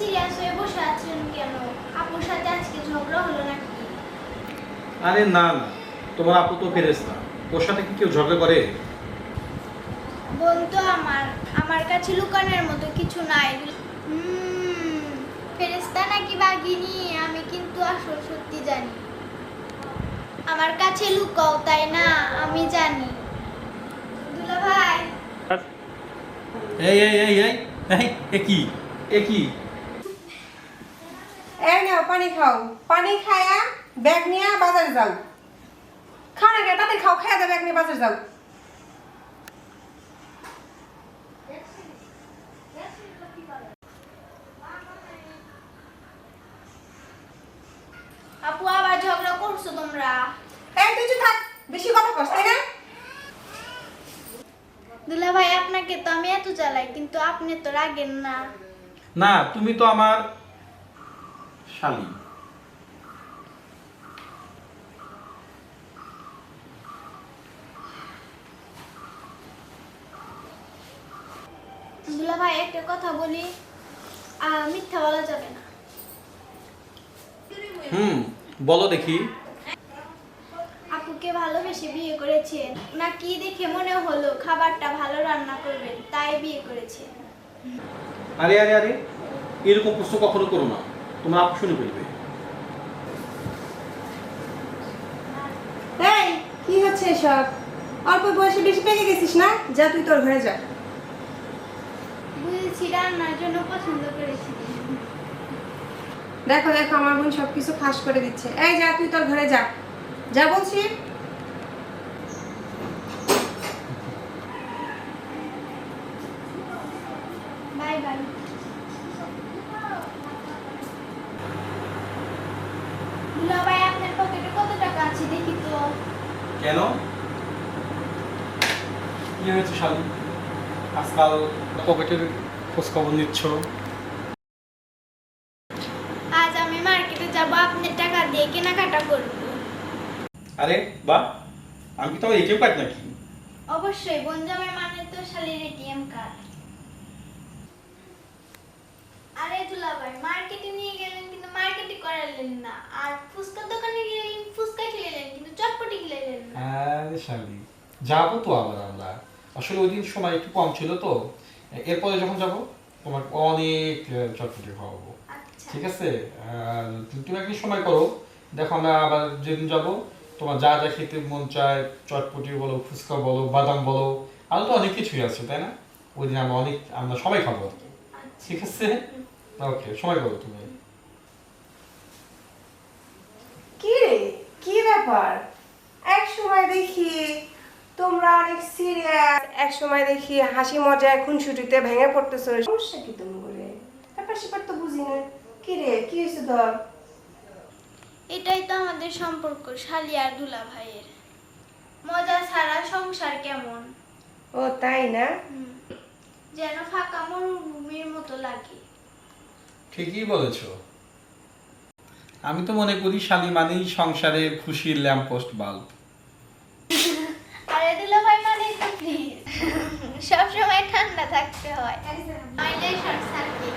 Serious হয়ে বসে আছেন কেন? আপুর সাথে আজকে ঝগড়া হলো নাকি? আরে না না, তোমার আপু তো ফেরেশতা, ওর সাথে কি কেউ ঝগড়া করে? বোন তো আমার কাছে লুকানোর মতো কিছু নাই। ফেরেশতা নাকি বাঘিনী আমি কিন্তু আসল সত্যি জানি। আমার কাছে লুকাও তাই না, আমি জানি। দুলা ভাই এই এই এই এই এই এ কি এই নাও পানি খাও, পানি খায়া ব্যাগ নিয়ে বাজারে যাও। খাও না গে, তাতে খাও, খায়া দাও, ব্যাগ নিয়ে বাজারে যাও। আপু আবার ঝগড়া করছো তোমরা? এই তুই চুপ থাক, বেশি কথা কস তাই না? দুলা ভাই আপনাকে তো আমি এত চালাই, কিন্তু আপনি তো রাগেন না। না, তুমি তো আমার শালী। দুলা ভাই একটা কথা বলি, মিথ্যা বলা যাবে না। বলো দেখি। আপুকে ভালোবেসে বিয়ে করেছেন নাকি দেখে মনে হলো খাবারটা ভালো রান্না করবেন তাই বিয়ে করেছেন? আরে আরে আরে, এরকম প্রশ্ন কখনো করো না, তোমার আপু শুনে ফেলবে। এই কি হচ্ছে এসব? অল্প বয়সে বেশি পেকে গেছিস না? যা তুই তোর ঘরে যা। বুঝেছি রান্নার জন্য পছন্দ করেছি। দেখো দেখো, আমার বোন সবকিছু ফাঁস করে দিচ্ছে। এই যা, তুই তোর ঘরে যা, যা বলছি। Bye bye. দুলা ভাই আপনার পকেটে কত টাকা আছে দেখি তো। কেন, কি হয়েছে শালী? আজকাল পকেটের খোঁজ খবর নিচ্ছ? আজ আমি মার্কেটে যাব, আপনার টাকা দিয়ে কেনাকাটা করব। আরে বাহ, আমি কি তোমার এটিএম কার্ড নাকি? অবশ্যই, বোন জামাই মানে তো শালীর এটিএম কার্ড। আরে দুলা ভাই মার্কেটে নিয়ে গেলেন কিন্তু মার্কেটে করালেন না, আর ফুচকার দোকানে গেলেন ফুচকা খেলেন কিন্তু চটপটি খেলেন না। আরে শালী, যাবো তো আবার আমরা। আসলে ওই দিন সময় একটু কম ছিল তো, এরপরে যখন যাব তোমার অনেক চটপটি খাওয়াবো। আচ্ছা ঠিক আছে? আর তুমি একদিন সময় করো, দেখো আমরা আবার যেদিন যাব তোমার যা যা খেতে মন চায়, চটপটি বলো, ফুচকা বলো, বাদাম বলো, আরো তো অনেক কিছুই আছে তাই না? ওই দিন আমরা সবাই খাবো। ঠিক আছে? ওকে, সময় করো তুমি। কি রে, কি ব্যাপার? এক সময় দেখি তোমরা অনেক সিরিয়াস, এক সময় দেখি হাসি মজায় খুনসুটিতে ভেঙে পড়তেছো। সমস্যা কি তুমি বলে? ব্যাপার সেপার তো বুঝি না। কি রে, কি হয়েছে তোর? এটাই তো আমাদের সম্পর্ক, শালী আর দুলা ভাইয়ের। মজা ছাড়া সংসার কেমন? ও তাই না? যেন ফাঁকা মরুভূমির মতো লাগে। ঠিকই বলেছো। আমি তো মনে করি শালী মানেই সংসারের খুশির ল্যাম্পপোস্ট বাল্ব। আরে দুলা ভাই মানে তো প্লিজ সবসময় ঠান্ডা থাকতে হয়, নইলে শর্ট সার্কিট।